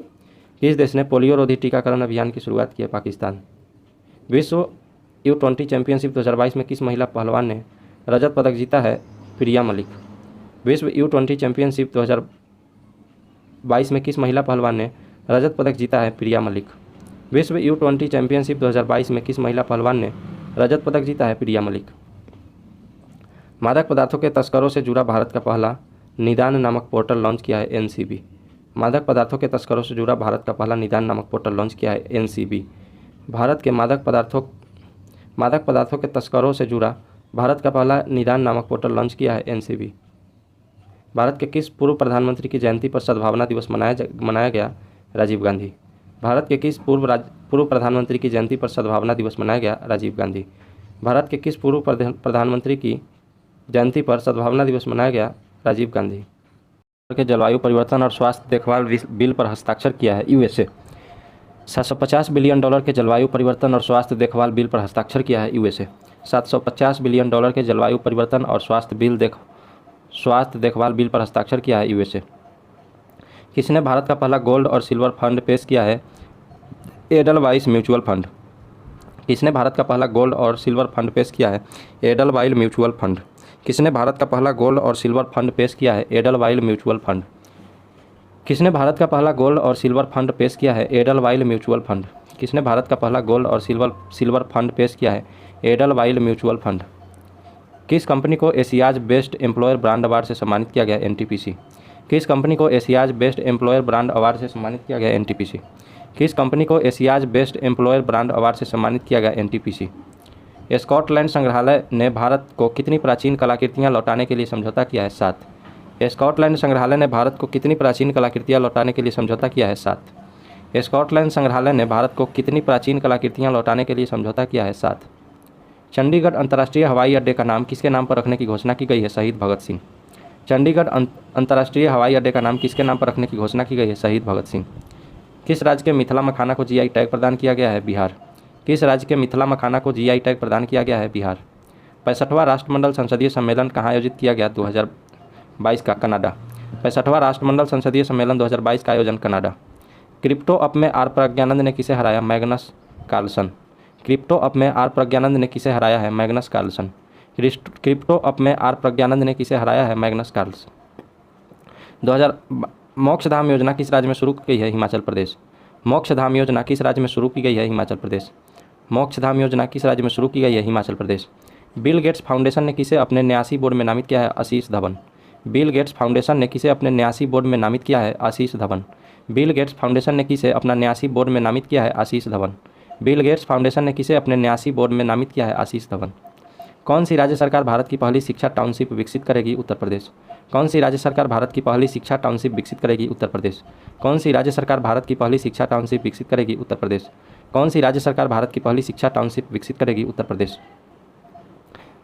किस देश ने पोलियो रोधी टीकाकरण अभियान की शुरुआत की है? पाकिस्तान। विश्व U20 चैंपियनशिप 2022 में किस महिला पहलवान ने रजत पदक जीता है? प्रिया मलिक। विश्व U20 चैंपियनशिप 2022 में किस महिला पहलवान ने रजत पदक जीता है? प्रिया मलिक। विश्व U20 चैंपियनशिप 2022 में किस महिला पहलवान ने रजत पदक जीता है? प्रिया मलिक। मादक पदार्थों के तस्करों से जुड़ा भारत का पहला निदान नामक पोर्टल लॉन्च किया है? NCB। मादक पदार्थों के तस्करों से जुड़ा भारत का पहला निदान नामक पोर्टल लॉन्च किया है? NCB। भारत के मादक पदार्थों के तस्करों से जुड़ा भारत का पहला निदान नामक पोर्टल लॉन्च किया है? NCB। भारत के किस पूर्व प्रधानमंत्री की जयंती पर सद्भावना दिवस मनाया गया? राजीव गांधी। भारत के किस पूर्व प्रधानमंत्री की जयंती पर सद्भावना दिवस मनाया गया? राजीव गांधी। भारत के किस पूर्व प्रधानमंत्री की जयंती पर सद्भावना दिवस मनाया गया? राजीव गांधी। के जलवायु परिवर्तन और स्वास्थ्य देखभाल बिल पर हस्ताक्षर किया है? USA। $750 बिलियन के जलवायु परिवर्तन और स्वास्थ्य देखभाल बिल पर हस्ताक्षर किया है? USA। $750 बिलियन के जलवायु परिवर्तन और स्वास्थ्य देखभाल बिल पर हस्ताक्षर किया है? USA। किसने भारत का पहला गोल्ड और सिल्वर फंड पेश किया है? Edelweiss mutual fund. किसने भारत का पहला गोल्ड और सिल्वर फंड पेश किया है? Edelweiss mutual fund. किसने भारत का पहला गोल्ड और सिल्वर फंड पेश किया है? Edelweiss mutual fund. किसने भारत का पहला गोल्ड और सिल्वर फंड पेश किया है? Edelweiss mutual fund. किसने भारत का पहला गोल्ड और सिल्वर फंड पेश किया है? Edelweiss mutual fund. किस कंपनी को Asia's best employer brand award से सम्मानित किया गया? NTPC। किस कंपनी को Asia's best employer brand award से सम्मानित किया गया? NTPC। किस कंपनी को Asia's best employer brand award से सम्मानित किया गया? NTPC। स्कॉटलैंड संग्रहालय ने भारत को कितनी प्राचीन कलाकृतियाँ लौटाने के लिए समझौता किया है? 7। स्कॉटलैंड संग्रहालय ने भारत को कितनी प्राचीन कलाकृतियाँ लौटाने के लिए समझौता किया है? 7। स्कॉटलैंड संग्रहालय ने भारत को कितनी प्राचीन कलाकृतियाँ लौटाने के लिए समझौता किया है? 7। चंडीगढ़ अंतर्राष्ट्रीय हवाई अड्डे का नाम किसके नाम पर रखने की घोषणा की गई है? शहीद भगत सिंह। चंडीगढ़ अंतर्राष्ट्रीय हवाई अड्डे का नाम किसके नाम पर रखने की घोषणा की गई है? शहीद भगत सिंह। किस राज्य के मिथिला मखाना को जीआई टैग प्रदान किया गया है? बिहार। किस राज्य के मिथिला मखाना को जीआई टैग प्रदान किया गया है? बिहार। 65वां राष्ट्रमंडल संसदीय सम्मेलन कहाँ आयोजित किया गया? 2022 का कनाडा। 65वां राष्ट्रमंडल संसदीय सम्मेलन 2022 का आयोजन कनाडा। क्रिप्टो अप में आर प्रज्ञानंद ने किसे हराया? Magnus Carlsen. क्रिप्टो अप में आर प्रज्ञानंद ने किसे हराया है? Magnus Carlsen. क्रिप्टो अप में आर प्रज्ञानंद ने किसे हराया है? Magnus Carlsen. 2000 मोक्षधाम योजना किस राज्य में शुरू की गई है? हिमाचल प्रदेश। मोक्षधाम योजना किस राज्य में शुरू की गई है? हिमाचल प्रदेश। मोक्षधाम योजना किस राज्य में शुरू की गई है? Himachal Pradesh. Bill Gates foundation ने किसे अपने न्यासी बोर्ड में नामित किया है? आशीष धवन। बिल गेट्स फाउंडेशन ने किसे अपने न्यासी बोर्ड में नामित किया है? आशीष धवन। बिल गेट्स फाउंडेशन ने किसे अपना न्यासी बोर्ड में नामित किया है? आशीष धवन। बिल गेट्स फाउंडेशन ने किसे अपने न्यासी बोर्ड में नामित किया है? आशीष धवन। कौन सी राज्य सरकार भारत की पहली शिक्षा टाउनशिप विकसित करेगी? उत्तर प्रदेश। कौन सी राज्य सरकार भारत की पहली शिक्षा टाउनशिप विकसित करेगी? उत्तर प्रदेश। कौन सी राज्य सरकार भारत की पहली शिक्षा टाउनशिप विकसित करेगी? उत्तर प्रदेश। कौन सी राज्य सरकार भारत की पहली शिक्षा टाउनशिप विकसित करेगी? उत्तर प्रदेश।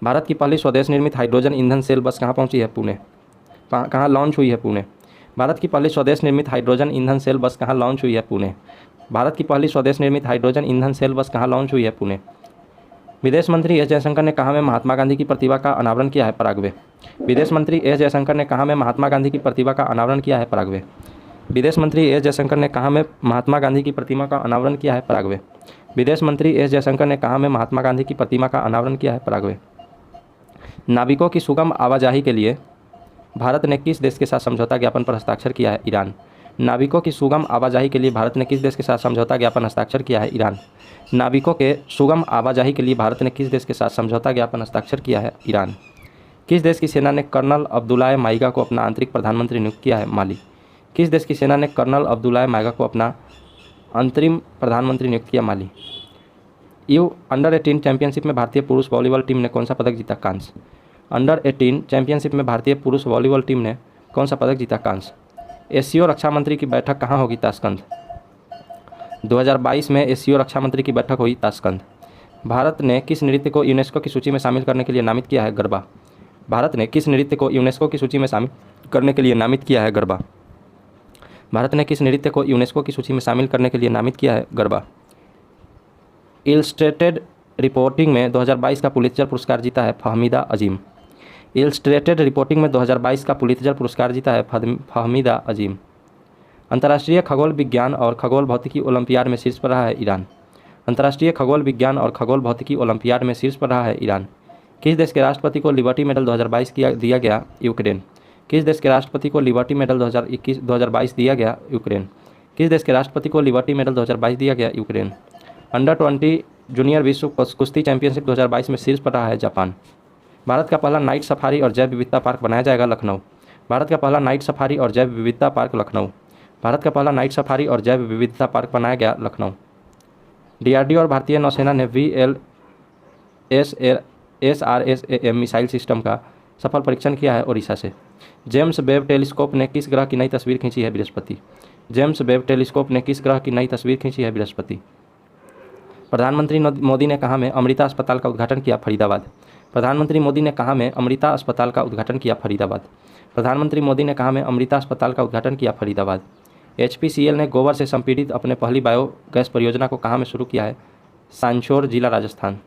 भारत की पहली स्वदेश निर्मित हाइड्रोजन ईंधन सेल बस कहाँ पहुँची है? पुणे। कहाँ लॉन्च हुई है? पुणे। भारत की पहली स्वदेश निर्मित हाइड्रोजन ईंधन सेल बस कहाँ लॉन्च हुई है? पुणे। भारत की पहली स्वदेश निर्मित हाइड्रोजन ईंधन सेल बस कहाँ लॉन्च हुई है? पुणे। विदेश मंत्री एस जयशंकर ने कहाँ में महात्मा गांधी की प्रतिमा का अनावरण किया है? पराग्वे। विदेश मंत्री एस जयशंकर ने कहाँ में महात्मा गांधी की प्रतिमा का अनावरण किया है? पराग्वे। विदेश मंत्री एस जयशंकर ने कहाँ में महात्मा गांधी की प्रतिमा का अनावरण किया है? पराग्वे। विदेश मंत्री एस जयशंकर ने कहाँ में महात्मा गांधी की प्रतिमा का अनावरण किया है? पराग्वे। नाविकों की सुगम आवाजाही के लिए भारत ने किस देश के साथ समझौता ज्ञापन पर हस्ताक्षर किया है? ईरान। नाविकों की सुगम आवाजाही के लिए भारत ने किस देश के साथ समझौता ज्ञापन हस्ताक्षर किया है? ईरान। नाविकों के सुगम आवाजाही के लिए भारत ने किस देश के साथ समझौता ज्ञापन हस्ताक्षर किया है? ईरान। किस देश की सेना ने कर्नल अब्दुल्लाह माइगा को अपना आंतरिक प्रधानमंत्री नियुक्त किया है? माली। किस देश की सेना ने कर्नल अब्दुल्लाह माइगा को अपना अंतरिम प्रधानमंत्री नियुक्त किया? माली। अंडर-18 चैंपियनशिप में भारतीय पुरुष वॉलीबॉल टीम ने कौन सा पदक जीता? कांस्य। अंडर-18 चैंपियनशिप में भारतीय पुरुष वॉलीबॉल टीम ने कौन सा पदक जीता? कांस्य। एससीओ रक्षा मंत्री की बैठक कहाँ होगी? ताशकंद। 2022 में एससीओ रक्षा मंत्री की बैठक हुई ताशकंद। भारत ने किस नृत्य को यूनेस्को की सूची में शामिल करने के लिए नामित किया है? गरबा। भारत ने किस नृत्य को यूनेस्को की सूची में शामिल करने के लिए नामित किया है? गरबा। भारत ने किस नृत्य को यूनेस्को की सूची में शामिल करने के लिए नामित किया है? गरबा। इलस्ट्रेटेड रिपोर्टिंग में 2022 का पुलित्जर पुरस्कार जीता है फहमीदा अजीम। इलस्ट्रेटेड रिपोर्टिंग में 2022 का पुलित्जर पुरस्कार जीता है फहमीदा अजीम। अंतर्राष्ट्रीय खगोल विज्ञान और खगोल भौतिकी ओलंपियाड में शीर्ष पर रहा है ईरान। अंतर्राष्ट्रीय खगोल विज्ञान और खगोल भौतिकी ओलंपियाड में शीर्ष पर रहा है ईरान। किस देश के राष्ट्रपति को लिबर्टी मेडल 2022 दिया गया? यूक्रेन। किस देश के राष्ट्रपति को लिबर्टी मेडल 2022 दिया गया? यूक्रेन। किस देश के राष्ट्रपति को लिबर्टी मेडल 2022 दिया गया? यूक्रेन। अंडर-20 जूनियर विश्व कुश्ती चैंपियनशिप 2022 में शीर्ष पर रहा है जापान। भारत का पहला नाइट सफारी और जैव विविधता पार्क बनाया जाएगा? लखनऊ। भारत का पहला नाइट सफारी और जैव विविधता पार्क लखनऊ। भारत का पहला नाइट सफारी और जैव विविधता पार्क बनाया गया? लखनऊ। डीआरडीओ और भारतीय नौसेना ने VLSRSAM मिसाइल सिस्टम का सफल परीक्षण किया है ओडिशा से। जेम्स वेब टेलीस्कोप ने किस ग्रह की नई तस्वीर खींची है? बृहस्पति। जेम्स वेब टेलीस्कोप ने किस ग्रह की नई तस्वीर खींची है? बृहस्पति। प्रधानमंत्री मोदी ने कहाँ में अमृता अस्पताल का उद्घाटन किया? फरीदाबाद। प्रधानमंत्री मोदी ने कहाँ में अमृता अस्पताल का उद्घाटन किया? फरीदाबाद। प्रधानमंत्री मोदी ने कहाँ में अमृता अस्पताल का उद्घाटन किया? फरीदाबाद। HPCL ने गोबर से संपीड़ित अपने पहली बायोगैस परियोजना को कहाँ में शुरू किया है? सांचौर जिला राजस्थान।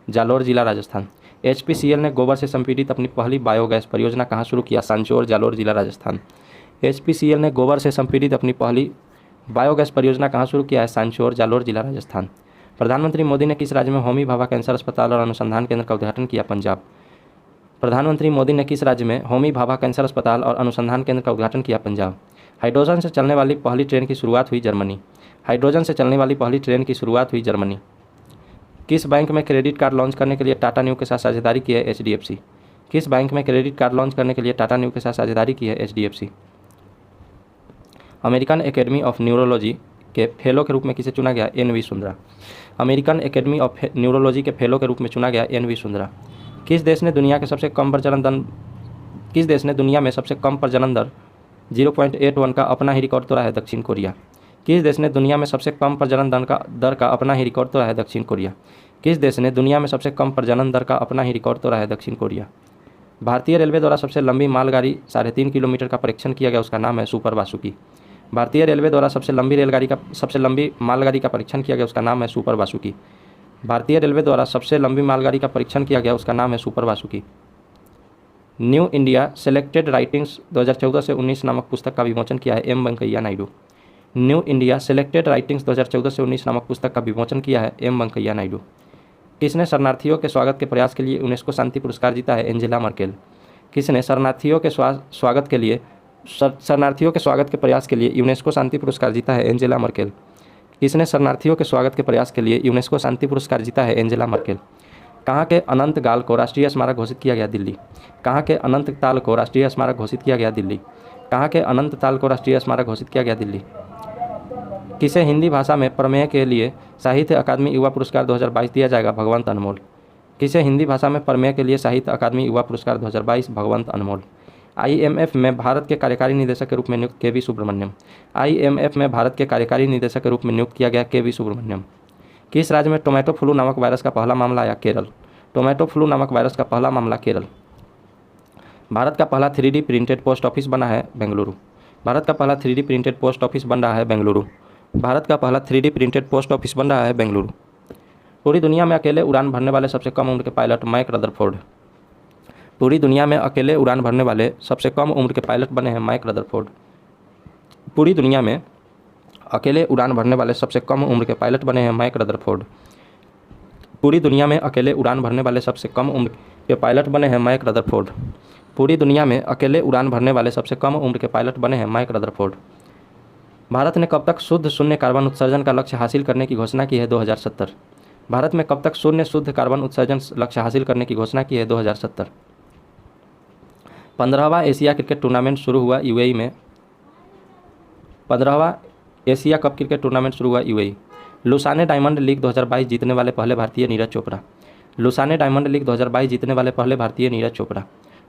जालोर जिला राजस्थान। HPCL ने गोबर से संपीड़ित अपनी पहली बायोगैस परियोजना कहाँ शुरू किया? सांचौर जालोर जिला राजस्थान। HPCL ने गोबर से संपीड़ित अपनी पहली बायोगैस परियोजना कहाँ शुरू किया है? सांचौर जालोर जिला राजस्थान। प्रधानमंत्री मोदी ने किस राज्य में होमी भाभा कैंसर अस्पताल और अनुसंधान केंद्र का उद्घाटन किया? पंजाब। प्रधानमंत्री मोदी ने किस राज्य में होमी भाभा कैंसर अस्पताल और अनुसंधान केंद्र का उद्घाटन किया? पंजाब। हाइड्रोजन से चलने वाली पहली ट्रेन की शुरुआत हुई जर्मनी। हाइड्रोजन से चलने वाली पहली ट्रेन की शुरुआत हुई जर्मनी। किस बैंक में क्रेडिट कार्ड लॉन्च करने के लिए टाटा न्यू के साथ साझेदारी की है? HDFC। किस बैंक में क्रेडिट कार्ड लॉन्च करने के लिए टाटा न्यू के साथ साझेदारी की है? HDFC। American academy of neurology के फेलो के रूप में किसे चुना गया? N V Sundara. American academy of neurology के फेलो के रूप में चुना गया एन वी सुंदरा। किस देश ने दुनिया में सबसे कम प्रजनन दर 0.81 का अपना ही रिकॉर्ड तोड़ा है? दक्षिण कोरिया। किस देश ने दुनिया में सबसे कम प्रजनन दर का अपना ही रिकॉर्ड तोड़ा है? दक्षिण कोरिया। किस देश ने दुनिया में सबसे कम प्रजनन दर का अपना ही रिकॉर्ड तोड़ा है? दक्षिण कोरिया। भारतीय रेलवे द्वारा सबसे लंबी मालगाड़ी 3.5 किलोमीटर का परीक्षण किया गया, उसका नाम है सुपर वासुकी। भारतीय रेलवे द्वारा सबसे लंबी मालगाड़ी का परीक्षण किया गया, उसका नाम है सुपर वासुकी। भारतीय रेलवे द्वारा सबसे लंबी मालगाड़ी का परीक्षण किया गया, उसका नाम है super Vasuki. New India selected writings 2014 से 19 नामक पुस्तक का विमोचन किया है M Venkaiah Naidu. New India selected writings 2014 से 19 नामक पुस्तक का विमोचन किया है एम वेंकैया नायडू। किसने शरणार्थियों के स्वागत के प्रयास के लिए यूनेस्को शांति पुरस्कार जीता है? Angela Merkel. किसने शरणार्थियों के स्वागत के प्रयास के लिए यूनेस्को शांति पुरस्कार जीता है? Angela Merkel. किसने शरणार्थियों के स्वागत के प्रयास के लिए यूनेस्को शांति पुरस्कार जीता है? Angela Merkel. कहाँ के अनंत गाल को राष्ट्रीय स्मारक घोषित किया गया? दिल्ली। कहाँ के अनंत ताल को राष्ट्रीय स्मारक घोषित किया गया? दिल्ली। कहाँ के अनंत ताल को राष्ट्रीय स्मारक घोषित किया गया? दिल्ली। किसे हिंदी भाषा में प्रमेय के लिए साहित्य अकादमी युवा पुरस्कार 2022 दिया जाएगा? भगवंत अनमोल। किसे हिंदी भाषा में प्रमेय के लिए साहित्य अकादमी युवा पुरस्कार 2022? भगवंत अनमोल। IMF में भारत के कार्यकारी निदेशक के रूप में नियुक्त KV सुब्रमण्यम। IMF में भारत के कार्यकारी निदेशक के रूप में नियुक्त किया गया KV सुब्रमण्यम। किस राज्य में टोमेटो फ्लू नामक वायरस का पहला मामला आया? केरल। टोमेटो फ्लू नामक वायरस का पहला मामला केरल। भारत का पहला 3D प्रिंटेड पोस्ट ऑफिस बना है बेंगलुरु। भारत का पहला 3D प्रिंटेड पोस्ट ऑफिस बन रहा है बेंगलुरु। भारत का पहला 3D प्रिंटेड पोस्ट ऑफिस बन रहा है बेंगलुरु। पूरी दुनिया में अकेले उड़ान भरने वाले सबसे कम उम्र के पायलट मैक रदरफोर्ड। पूरी दुनिया में अकेले उड़ान भरने वाले सबसे कम उम्र के पायलट बने हैं मैक रदरफोर्ड। पूरी दुनिया में अकेले उड़ान भरने वाले सबसे कम उम्र के पायलट बने हैं मैक रदरफोर्ड। पूरी दुनिया में अकेले उड़ान भरने वाले सबसे कम उम्र के पायलट बने हैं मैक रदरफोर्ड। पूरी दुनिया में अकेले उड़ान भरने वाले सबसे कम उम्र के पायलट बने हैं मैक रदरफोर्ड। भारत ने कब तक शुद्ध शून्य कार्बन उत्सर्जन का लक्ष्य हासिल करने की घोषणा की है? 2070। भारत में कब तक शुद्ध कार्बन उत्सर्जन लक्ष्य हासिल करने की घोषणा की है? 2070। 15वां एशिया क्रिकेट टूर्नामेंट शुरू हुआ UAE में। 15वां एशिया कप क्रिकेट टूर्नामेंट शुरू हुआ UAE। लुसाने डायमंड लीग 2022 जीतने वाले पहले भारतीय Neeraj Chopra. Lausanne diamond league 2022 जीतने वाले पहले भारतीय Neeraj Chopra.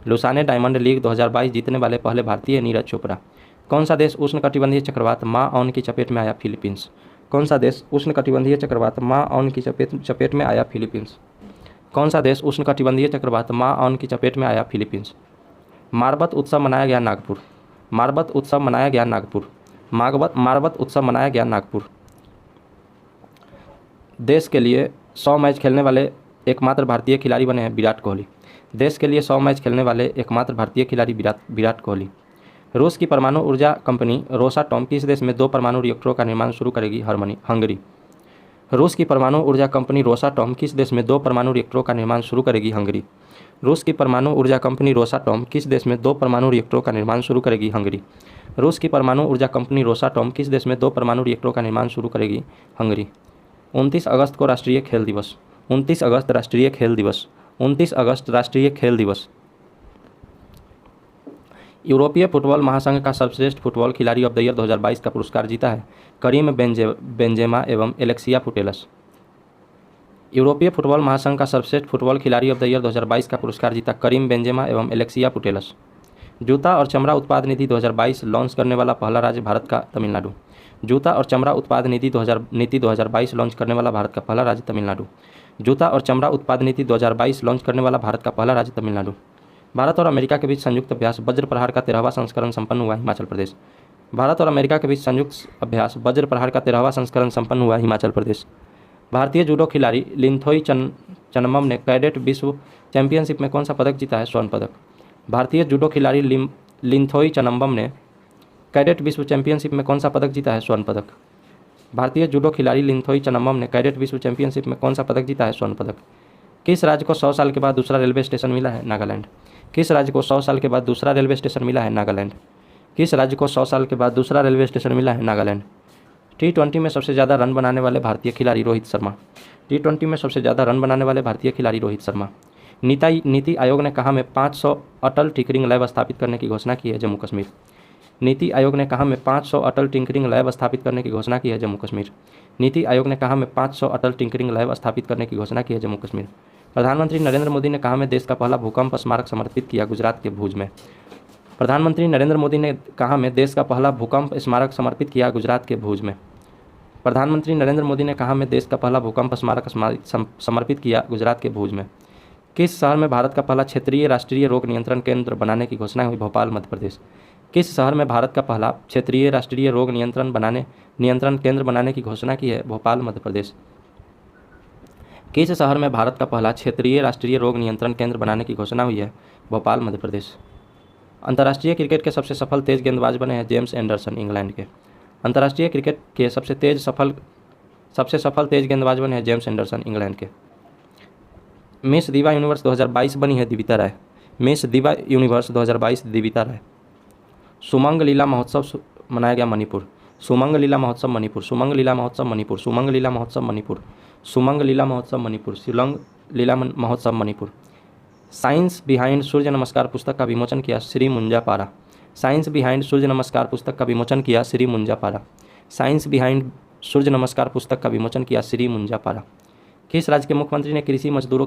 Lausanne diamond league 2022 जीतने वाले पहले भारतीय नीरज चोपड़ा। कौन सा देश उष्णकटिबंधीय चक्रवात माओन की चपेट में आया? फिलीपींस। कौन सा देश उष्णकटिबंधीय चक्रवात माओन की चपेट में आया? फिलीपींस। कौन सा देश उष्णकटिबंधीय चक्रवात माओन की चपेट में आया? फिलीपींस। मारबत उत्सव मनाया गया नागपुर। मारबत उत्सव मनाया गया नागपुर। मारबत उत्सव मनाया गया नागपुर। देश के लिए 100 मैच खेलने वाले एकमात्र भारतीय खिलाड़ी बने हैं विराट कोहली। देश के लिए 100 मैच खेलने वाले एकमात्र भारतीय खिलाड़ी विराट कोहली। रूस की परमाणु ऊर्जा कंपनी रोसाटॉम किस देश में 2 परमाणु रिएक्टरों का निर्माण शुरू करेगी? हंगरी। रूस की परमाणु ऊर्जा कंपनी रोसाटॉम किस देश में 2 परमाणु रिएक्टरों का निर्माण शुरू करेगी? हंगरी। रूस की परमाणु ऊर्जा कंपनी रोसाटॉम किस देश में 2 परमाणु रिएक्टरों का निर्माण शुरू करेगी? हंगरी। रूस की परमाणु ऊर्जा कंपनी रोसाटॉम किस देश में 2 परमाणु रिएक्टरों का निर्माण शुरू करेगी? हंगरी। 29 अगस्त को राष्ट्रीय खेल दिवस। 29 अगस्त राष्ट्रीय खेल दिवस। 29 अगस्त राष्ट्रीय खेल दिवस। यूरोपीय फुटबॉल महासंघ का सर्वश्रेष्ठ फुटबॉल खिलाड़ी ऑफ द ईयर 2022 का पुरस्कार जीता है करीम बेंजेमा एवं एलेक्सिया पुटेलस। यूरोपीय फुटबॉल महासंघ का सर्वश्रेष्ठ फुटबॉल खिलाड़ी ऑफ द ईयर 2022 का पुरस्कार जीता करीम बेंजेमा एवं एलेक्सिया पुटेलस। जूता और चमड़ा उत्पाद निधि 2022 लॉन्च करने वाला पहला राज्य भारत का तमिलनाडु। जूता और चमड़ा उत्पाद नीति 2022 लॉन्च करने वाला भारत का पहला राज्य तमिलनाडु। जूता और चमड़ा उत्पाद नीति 2022 लॉन्च करने वाला भारत का पहला राज्य तमिलनाडु। भारत और अमेरिका के बीच संयुक्त अभ्यास वज्र प्रहार का 13वां संस्करण संपन्न हुआ हिमाचल प्रदेश। भारत और अमेरिका के बीच संयुक्त अभ्यास वज्र प्रहार का 13वां संस्करण संपन्न हुआ हिमाचल प्रदेश। भारतीय जूडो खिलाड़ी लिंथोई चनम्बम ने कैडेट विश्व चैंपियनशिप में कौन सा पदक जीता है? स्वर्ण पदक। भारतीय जूडो खिलाड़ी लिंथोई चनम्बम ने कैडेट विश्व चैंपियनशिप में कौन सा पदक जीता है? स्वर्ण पदक। भारतीय जूडो खिलाड़ी लिंथोई चनम्बम ने कैडेट विश्व चैंपियनशिप में कौन सा पदक जीता है? स्वर्ण पदक। किस राज्य को 100 साल के बाद दूसरा रेलवे स्टेशन मिला है? नागालैंड। किस राज्य को 100 साल के बाद दूसरा रेलवे स्टेशन मिला है? नागालैंड। किस राज्य को 100 साल के बाद दूसरा रेलवे स्टेशन मिला है? नागालैंड। T20 में सबसे ज़्यादा रन बनाने वाले भारतीय खिलाड़ी रोहित शर्मा। T20 में सबसे ज़्यादा रन बनाने वाले भारतीय खिलाड़ी रोहित शर्मा। नीति आयोग ने कहा में 500 अटल टिकरिंग लैब स्थापित करने की घोषणा की है? जम्मू कश्मीर। नीति आयोग ने कहा में 500 अटल टिंकरिंग लैब स्थापित करने की घोषणा की है जम्मू कश्मीर। नीति आयोग ने कहा में 500 अटल टिंकरिंग लैब स्थापित करने की घोषणा की है जम्मू कश्मीर। प्रधानमंत्री नरेंद्र मोदी ने कहा में देश का पहला भूकंप स्मारक समर्पित किया गुजरात के भुज में। प्रधानमंत्री नरेंद्र मोदी ने कहा में देश का पहला भूकंप स्मारक समर्पित किया गुजरात के भुज में। प्रधानमंत्री नरेंद्र मोदी ने कहा में देश का पहला भूकंप स्मारक समर्पित किया गुजरात के भुज में। किस शहर में भारत का पहला क्षेत्रीय राष्ट्रीय रोग नियंत्रण केंद्र बनाने की घोषणा हुई? भोपाल, मध्य प्रदेश। किस शहर में भारत का पहला क्षेत्रीय राष्ट्रीय रोग नियंत्रण केंद्र बनाने की घोषणा की है? भोपाल, मध्य प्रदेश। किस शहर में भारत का पहला क्षेत्रीय राष्ट्रीय रोग नियंत्रण केंद्र बनाने की घोषणा हुई है? भोपाल, मध्य प्रदेश। अंतर्राष्ट्रीय क्रिकेट के सबसे सफल तेज गेंदबाज बने हैं जेम्स एंडरसन, इंग्लैंड के। अंतर्राष्ट्रीय क्रिकेट के सबसे सफल तेज गेंदबाज बने हैं जेम्स एंडरसन, इंग्लैंड के। मिस दिवा यूनिवर्स 2022 बनी है दिविता राय। मिस दिवा यूनिवर्स 2022 दिविता राय। सुमंग लीला महोत्सव मनाया गया मणिपुर। सुमंग लीला महोत्सव मणिपुर। सुमंग लीला महोत्सव मणिपुर। सुमंग लीला महोत्सव मणिपुर। सुमंग लीला महोत्सव मणिपुर। शिलोंग लीला महोत्सव मणिपुर। साइंस बिहाइंड सूर्य नमस्कार पुस्तक का विमोचन किया श्री मुंजापारा। साइंस बिहाइंड सूर्य नमस्कार पुस्तक का विमोचन किया श्री मुंजापारा। साइंस बिहाइंड सूर्य नमस्कार पुस्तक का विमोचन किया श्री मुंजापारा। किस राज्य के मुख्यमंत्री ने कृषि मजदूरों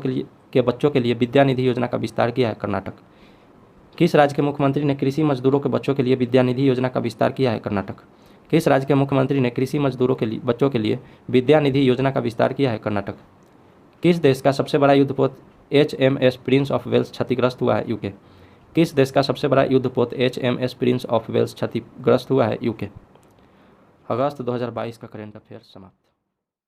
के बच्चों के लिए विद्या निधि योजना का विस्तार किया है? कर्नाटक। किस राज्य के मुख्यमंत्री ने कृषि मजदूरों के बच्चों के लिए विद्या निधि योजना का विस्तार किया है? कर्नाटक। किस राज्य के मुख्यमंत्री ने कृषि मजदूरों के बच्चों के लिए विद्या निधि योजना का विस्तार किया है? कर्नाटक। किस देश का सबसे बड़ा युद्धपोत HMS प्रिंस ऑफ वेल्स क्षतिग्रस्त हुआ है? यूके। किस देश का सबसे बड़ा युद्धपोत HMS प्रिंस ऑफ वेल्स क्षतिग्रस्त हुआ है? यूके। अगस्त 2022 का करंट अफेयर समाप्त।